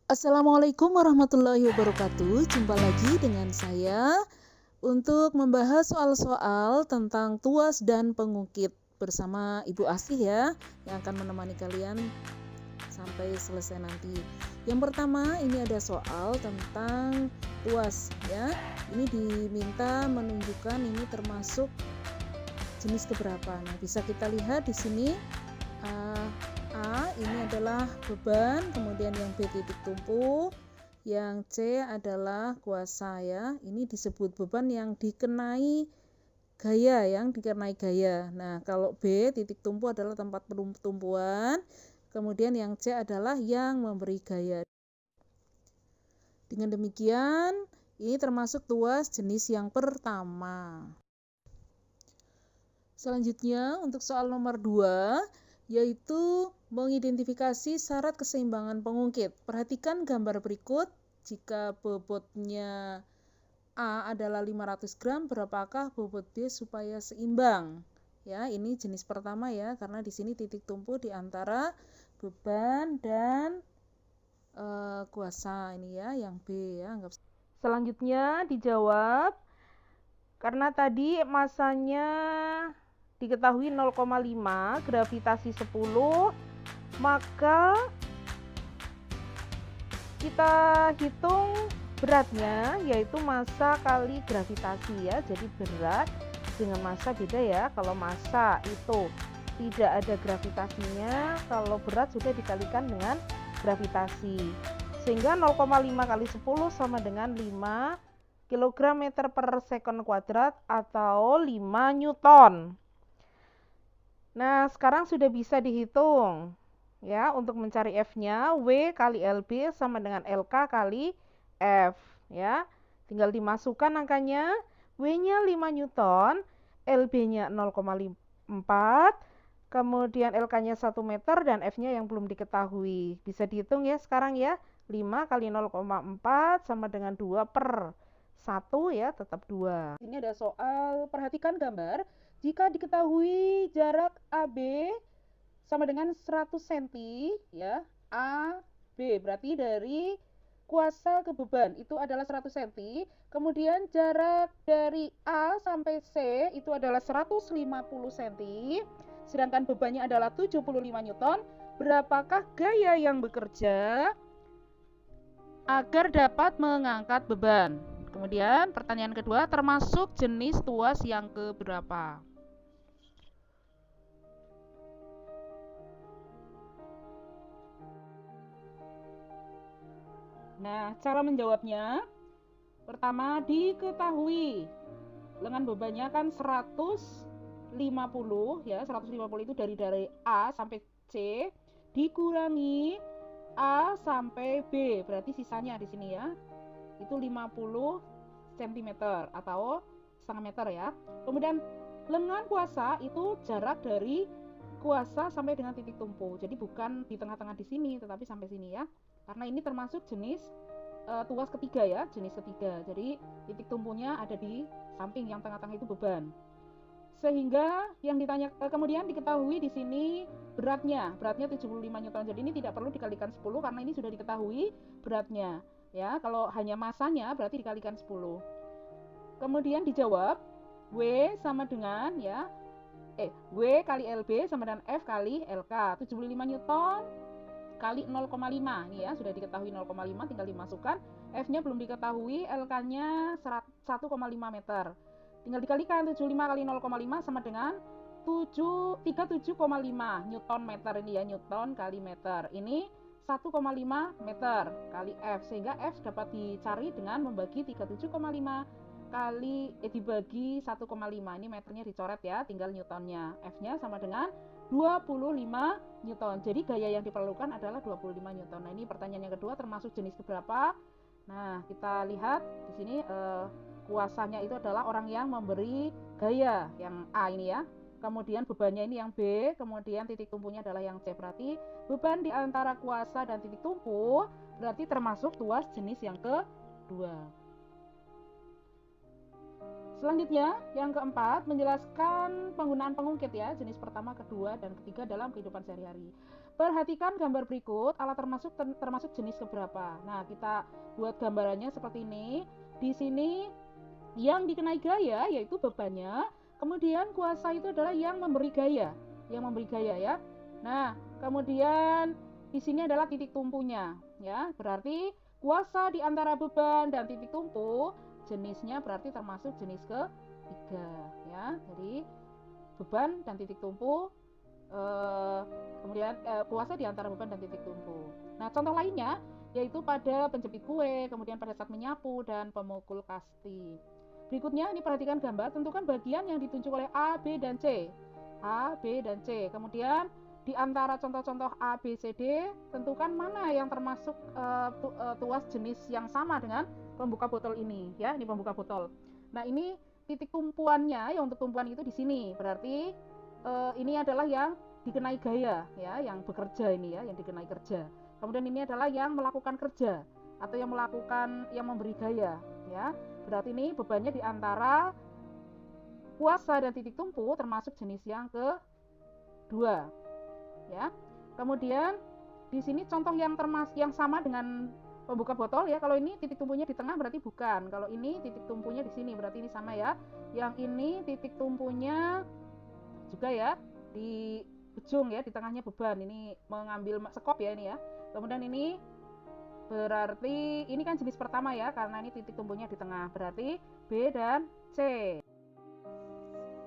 Assalamualaikum warahmatullahi wabarakatuh. Jumpa lagi dengan saya untuk membahas soal-soal tentang tuas dan pengukit bersama Ibu Asih ya, yang akan menemani kalian sampai selesai nanti. Yang pertama, ini ada soal tentang tuas ya. Ini diminta menunjukkan ini termasuk jenis keberapa. Nah, bisa kita lihat di sini A ini adalah beban, kemudian yang B titik tumpu, yang C adalah kuasa ya. Ini disebut beban yang dikenai gaya. Nah, kalau B titik tumpu adalah tempat tumpuan, kemudian yang C adalah yang memberi gaya. Dengan demikian, ini termasuk tuas jenis yang pertama. Selanjutnya untuk soal nomor 2, yaitu mengidentifikasi syarat keseimbangan pengungkit. Perhatikan gambar berikut. Jika bobotnya A adalah 500 gram, berapakah bobot B supaya seimbang? Ya, ini jenis pertama ya, karena di sini titik tumpu di antara beban dan kuasa ini ya, yang B ya. Selanjutnya dijawab, karena tadi masanya diketahui 0,5, gravitasi 10, maka kita hitung beratnya, yaitu massa kali gravitasi ya. Jadi berat dengan massa beda ya. Kalau massa itu tidak ada gravitasinya, kalau berat sudah dikalikan dengan gravitasi. Sehingga 0,5 kali 10 sama dengan 5 kg meter per sekon kuadrat atau 5 Newton. Nah, sekarang sudah bisa dihitung ya, untuk mencari F-nya, W kali LB sama dengan LK kali F ya. Tinggal dimasukkan angkanya, W-nya 5 Newton, LB-nya 0,4, kemudian LK-nya 1 meter dan F-nya yang belum diketahui. Bisa dihitung ya sekarang ya, 5 kali 0,4 sama dengan 2 per 1 ya, tetap 2. Ini ada soal, perhatikan gambar. Jika diketahui jarak AB sama dengan 100 cm ya, AB berarti dari kuasa ke beban itu adalah 100 cm, kemudian jarak dari A sampai C itu adalah 150 cm, sedangkan bebannya adalah 75 Newton, berapakah gaya yang bekerja agar dapat mengangkat beban? Kemudian pertanyaan kedua, termasuk jenis tuas yang keberapa? Nah, cara menjawabnya, pertama diketahui lengan bebannya kan 150 ya, 150 itu dari A sampai C dikurangi A sampai B, berarti sisanya di sini ya, itu 50 cm atau setengah meter ya. Kemudian lengan kuasa itu jarak dari kuasa sampai dengan titik tumpu, jadi bukan di tengah-tengah di sini, tetapi sampai sini ya, karena ini termasuk jenis tuas ketiga ya, jenis ketiga. Jadi titik tumpunya ada di samping, yang tengah-tengah itu beban. Sehingga yang ditanya kemudian diketahui di sini beratnya 75 Newton. Jadi ini tidak perlu dikalikan 10 karena ini sudah diketahui beratnya ya. Kalau hanya masanya berarti dikalikan 10. Kemudian dijawab W sama dengan ya W kali LB sama dengan F kali LK. 75 Newton kali 0,5 ini ya, sudah diketahui 0,5, tinggal dimasukkan. F-nya belum diketahui, LK-nya 1,5 meter. Tinggal dikalikan 75 kali 0,5 sama dengan 37,5 Newton meter ini ya, Newton kali meter. Ini 1,5 meter kali F, sehingga F dapat dicari dengan membagi 37,5 kali dibagi 1,5. Ini meternya dicoret ya, tinggal Newtonnya. F-nya sama dengan 25 Newton. Jadi gaya yang diperlukan adalah 25 Newton. Nah, ini pertanyaan yang kedua, termasuk jenis keberapa? Nah, kita lihat di sini kuasanya itu adalah orang yang memberi gaya, yang A ini ya. Kemudian bebannya ini yang B, kemudian titik tumpunya adalah yang C. Berarti beban di antara kuasa dan titik tumpu berarti termasuk tuas jenis yang kedua. Selanjutnya, yang keempat, menjelaskan penggunaan pengungkit ya, jenis pertama, kedua, dan ketiga dalam kehidupan sehari-hari. Perhatikan gambar berikut, alat termasuk jenis keberapa. Nah, kita buat gambarannya seperti ini. Di sini yang dikenai gaya yaitu bebannya, kemudian kuasa itu adalah yang memberi gaya ya. Nah, kemudian di sini adalah titik tumpunya ya. Berarti kuasa di antara beban dan titik tumpu jenisnya berarti termasuk jenis ketiga ya. Jadi beban dan titik tumpu, kemudian kuasa di antara beban dan titik tumpu. Nah, contoh lainnya yaitu pada penjepit kue, kemudian pada saat menyapu dan pemukul kasti. Berikutnya ini perhatikan gambar, tentukan bagian yang ditunjuk oleh A, B, dan C. A, B, dan C. Kemudian di antara contoh-contoh A, B, C, D, tentukan mana yang termasuk tuas jenis yang sama dengan pembuka botol ini ya, ini pembuka botol. Nah, ini titik tumpuannya, yang untuk tumpuan itu di sini. Berarti ini adalah yang dikenai gaya ya, yang bekerja ini ya, yang dikenai kerja. Kemudian ini adalah yang melakukan kerja atau yang memberi gaya ya. Berarti ini bebannya di antara kuasa dan titik tumpu termasuk jenis yang kedua ya. Kemudian di sini contoh yang sama dengan pembuka botol ya. Kalau ini titik tumpunya di tengah berarti bukan. Kalau ini titik tumpunya di sini berarti ini sama ya. Yang ini titik tumpunya juga ya di ujung ya, di tengahnya beban. Ini mengambil sekop ya ini ya. Kemudian ini berarti ini kan jenis pertama ya, karena ini titik tumpunya di tengah. Berarti B dan C.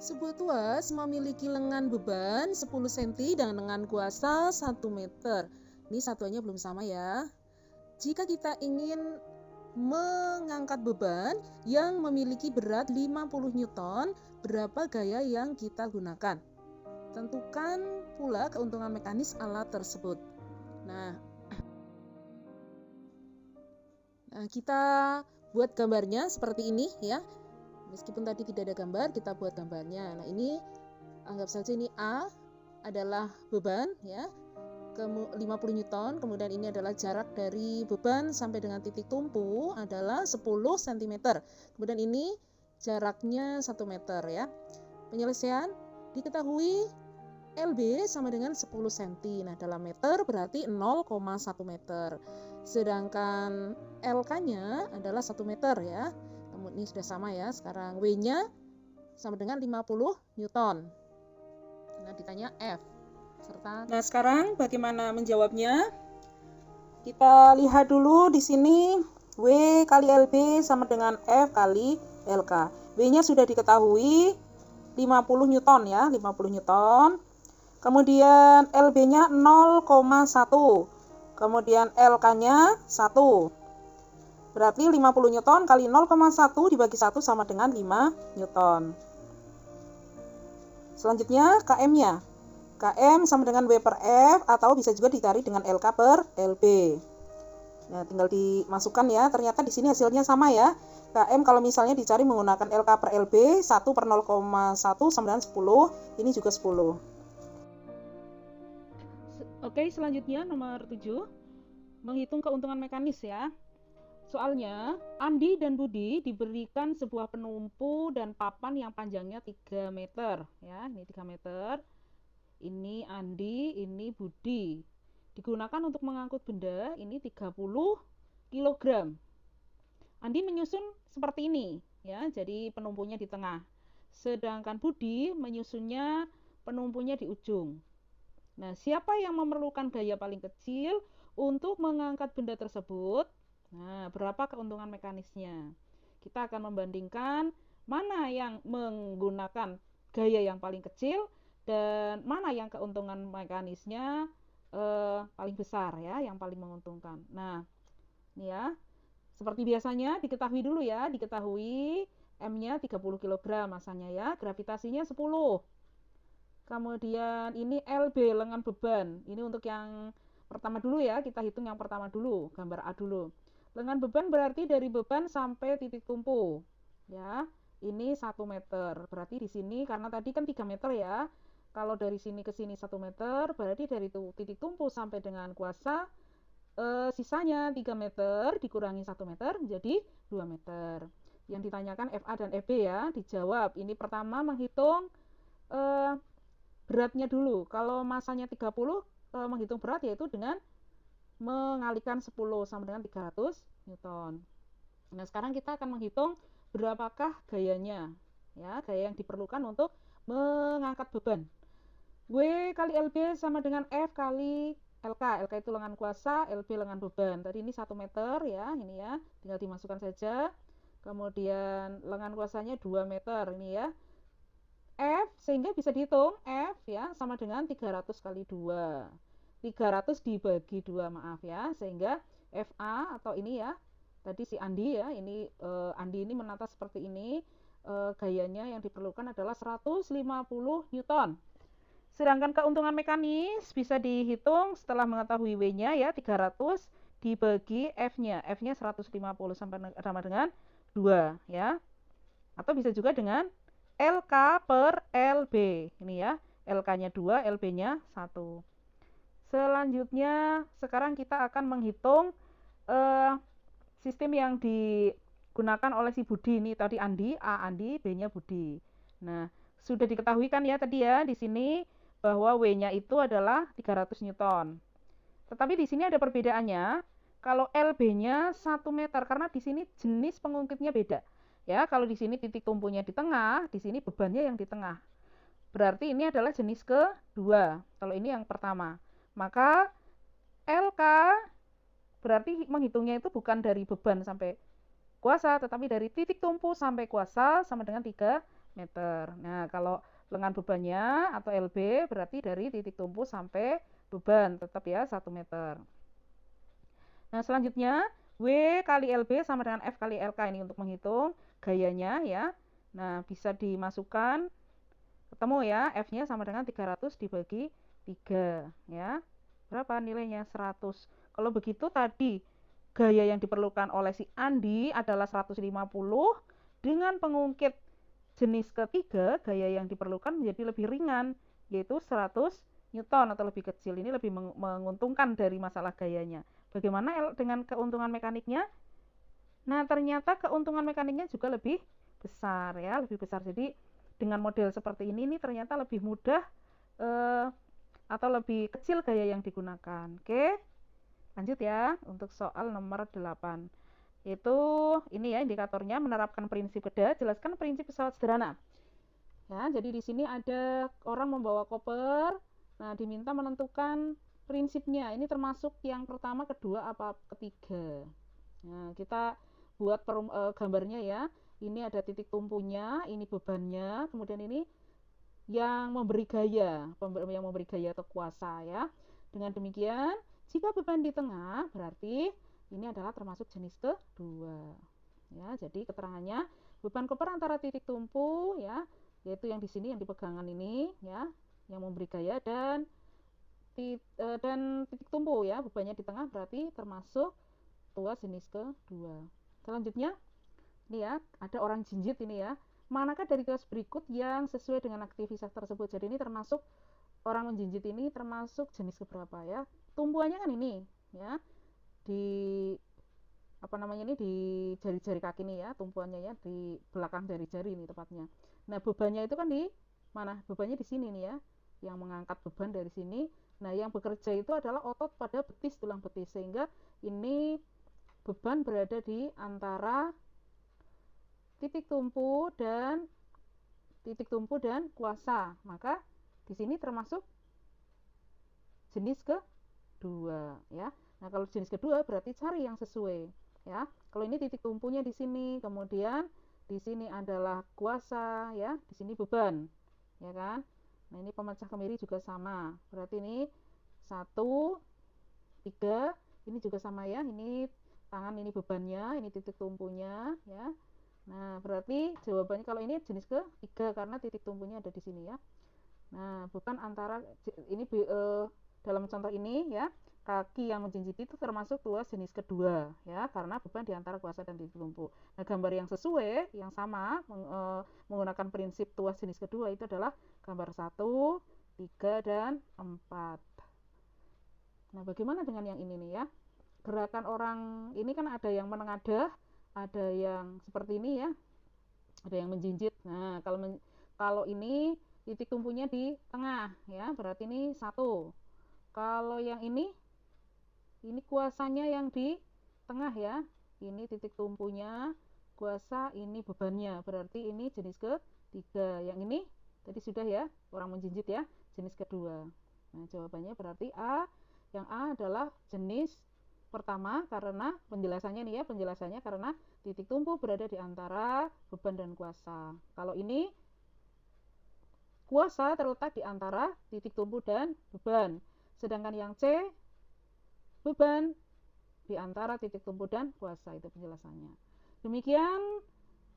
Sebuah tuas memiliki lengan beban 10 cm dan lengan kuasa 1 meter. Ini satuannya belum sama ya. Jika kita ingin mengangkat beban yang memiliki berat 50 Newton, berapa gaya yang kita gunakan? Tentukan pula keuntungan mekanis alat tersebut. Nah, kita buat gambarnya seperti ini ya. Meskipun tadi tidak ada gambar, kita buat gambarnya. Nah, ini anggap saja ini A adalah beban ya, 50 Newton. Kemudian ini adalah jarak dari beban sampai dengan titik tumpu adalah 10 cm. Kemudian ini jaraknya 1 meter ya. Penyelesaian diketahui LB sama dengan 10 cm. Nah, dalam meter berarti 0,1 meter. Sedangkan LK-nya adalah 1 meter ya. Ini sudah sama ya. Sekarang W-nya sama dengan 50 Newton. Nah, ditanya F. Nah, sekarang bagaimana menjawabnya? Kita lihat dulu di sini W kali LB sama dengan F kali LK. W-nya sudah diketahui 50 Newton ya, 50 Newton. Kemudian LB-nya 0,1. Kemudian LK-nya 1. Berarti 50 Newton kali 0,1 dibagi 1 sama dengan 5 Newton. Selanjutnya KM-nya. KM sama dengan W per F atau bisa juga dicari dengan LK per LB. Nah, tinggal dimasukkan ya. Ternyata di sini hasilnya sama ya. KM kalau misalnya dicari menggunakan LK per LB, 1 per 0,1 sama dengan 10. Ini juga 10. Oke, selanjutnya nomor 7. Menghitung keuntungan mekanis ya. Soalnya, Andi dan Budi diberikan sebuah penumpu dan papan yang panjangnya 3 meter ya. Ini 3 meter. Ini Andi, ini Budi. Digunakan untuk mengangkut benda ini 30 kg. Andi menyusun seperti ini ya. Jadi penumpunya di tengah. Sedangkan Budi menyusunnya penumpunya di ujung. Nah, siapa yang memerlukan gaya paling kecil untuk mengangkat benda tersebut? Nah, berapa keuntungan mekanisnya? Kita akan membandingkan mana yang menggunakan gaya yang paling kecil dan mana yang keuntungan mekanisnya paling besar ya, yang paling menguntungkan. Nah, ini ya. Seperti biasanya diketahui dulu ya, diketahui M-nya 30 kg masanya ya, gravitasinya 10. Kemudian ini LB, lengan beban. Ini untuk yang pertama dulu ya, kita hitung yang pertama dulu, gambar A dulu. Lengan beban berarti dari beban sampai titik tumpu. Ya, ini 1 meter. Berarti di sini karena tadi kan 3 meter ya. Kalau dari sini ke sini 1 meter, berarti dari titik tumpu sampai dengan kuasa sisanya 3 meter dikurangi 1 meter menjadi 2 meter. yang ditanyakan FA dan FB ya, dijawab. Ini pertama menghitung beratnya dulu. Kalau masanya 30, menghitung berat yaitu dengan mengalikan 10 sama dengan 300 Newton. Nah, sekarang kita akan menghitung berapakah gayanya. Ya, gaya yang diperlukan untuk mengangkat beban. W kali LB sama dengan F kali LK. LK itu lengan kuasa, LB lengan beban. Tadi ini 1 meter ya, ini ya. Tinggal dimasukkan saja. Kemudian lengan kuasanya 2 meter ini ya. F sehingga bisa dihitung F ya sama dengan 300 kali 2. 300 dibagi 2, maaf ya. Sehingga FA atau ini ya. Tadi si Andi ya, ini Andi ini menata seperti ini. Gayanya yang diperlukan adalah 150 Newton. Sedangkan keuntungan mekanis bisa dihitung setelah mengetahui W-nya ya, 300 dibagi F-nya. F-nya 150 sama dengan 2 ya. Atau bisa juga dengan LK per LB. Ini ya, LK-nya 2, LB-nya 1. Selanjutnya sekarang kita akan menghitung sistem yang digunakan oleh si Budi ini. Tadi Andi, A Andi, B-nya Budi. Nah, sudah diketahui kan ya tadi ya di sini bahwa W-nya itu adalah 300 Newton. Tetapi di sini ada perbedaannya. Kalau LB-nya 1 meter karena di sini jenis pengungkitnya beda. Ya, kalau di sini titik tumpunya di tengah, di sini bebannya yang di tengah. Berarti ini adalah jenis kedua. Kalau ini yang pertama. Maka LK berarti menghitungnya itu bukan dari beban sampai kuasa, tetapi dari titik tumpu sampai kuasa sama dengan 3 meter. Nah, kalau lengan bebannya atau LB berarti dari titik tumpu sampai beban, tetap ya 1 meter. Nah, selanjutnya W kali LB sama dengan F kali LK ini untuk menghitung gayanya ya. Nah, bisa dimasukkan, ketemu ya, F-nya sama dengan 300 dibagi 3 ya. Berapa nilainya? 100. Kalau begitu tadi gaya yang diperlukan oleh si Andi adalah 150 dengan pengungkit jenis ketiga, gaya yang diperlukan menjadi lebih ringan, yaitu 100 Newton atau lebih kecil. Ini lebih menguntungkan dari masalah gayanya. Bagaimana dengan keuntungan mekaniknya? Nah, ternyata keuntungan mekaniknya juga lebih besar ya, lebih besar. Jadi dengan model seperti ini ternyata lebih mudah atau lebih kecil gaya yang digunakan. Oke, lanjut ya untuk soal nomor 8. Yaitu ini ya indikatornya, menerapkan prinsip kerja, jelaskan prinsip pesawat sederhana. Ya, jadi di sini ada orang membawa koper. Nah, diminta menentukan prinsipnya. Ini termasuk yang pertama, kedua, apa ketiga. Nah, kita buat gambarnya ya. Ini ada titik tumpunya, ini bebannya, kemudian ini yang memberi gaya atau kuasa ya. Dengan demikian, jika beban di tengah, berarti ini adalah termasuk jenis kedua. Ya, jadi keterangannya beban koper antara titik tumpu ya, yaitu yang di sini yang dipegangan ini ya, yang memberi gaya dan titik tumpu ya, bebannya di tengah berarti termasuk tuas jenis kedua. Selanjutnya ini ya, ada orang jinjit ini ya. Manakah dari tuas berikut yang sesuai dengan aktivitas tersebut? Jadi ini termasuk orang menjinjit ini termasuk jenis keberapa ya? Tumpuannya kan ini ya, di apa namanya ini di jari-jari kaki ini ya, tumpuannya ya di belakang jari-jari ini tepatnya. Nah, bebannya itu kan di mana? Bebannya di sini nih ya, yang mengangkat beban dari sini. Nah, yang bekerja itu adalah otot pada betis, tulang betis, sehingga ini beban berada di antara titik tumpu dan kuasa. Maka di sini termasuk jenis kedua ya. Nah, kalau jenis kedua berarti cari yang sesuai ya. Kalau ini titik tumpunya di sini, kemudian di sini adalah kuasa ya, di sini beban. Ya kan? Nah, ini pemecah kemiri juga sama. Berarti ini 1 3, ini juga sama ya. Ini tangan, ini bebannya, ini titik tumpunya ya. Nah, berarti jawabannya kalau ini jenis ketiga karena titik tumpunya ada di sini ya. Nah, bukan antara ini dalam contoh ini ya, kaki yang menjinjit itu termasuk tuas jenis kedua ya, karena beban di antara kuasa dan titik tumpu. Nah, gambar yang sesuai, yang sama menggunakan prinsip tuas jenis kedua itu adalah gambar 1, 3, dan 4. Nah, bagaimana dengan yang ini nih ya? Gerakan orang ini kan ada yang menengadah, ada yang seperti ini ya, ada yang menjinjit. Nah, kalau ini titik tumpunya di tengah ya, berarti ini 1. Kalau yang ini kuasanya yang di tengah ya. Ini titik tumpunya, kuasa, ini bebannya. Berarti ini jenis ketiga. Yang ini tadi sudah ya, orang menjinjit ya, jenis kedua. Nah, jawabannya berarti A. Yang A adalah jenis pertama karena penjelasannya nih ya, penjelasannya karena titik tumpu berada di antara beban dan kuasa. Kalau ini kuasa terletak di antara titik tumpu dan beban. Sedangkan yang C, beban di antara titik tumpu dan kuasa. Itu penjelasannya. Demikian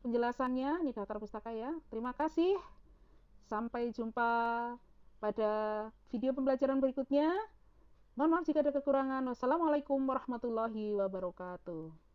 penjelasannya di daftar pustaka ya. Terima kasih. Sampai jumpa pada video pembelajaran berikutnya. Mohon maaf jika ada kekurangan. Wassalamualaikum warahmatullahi wabarakatuh.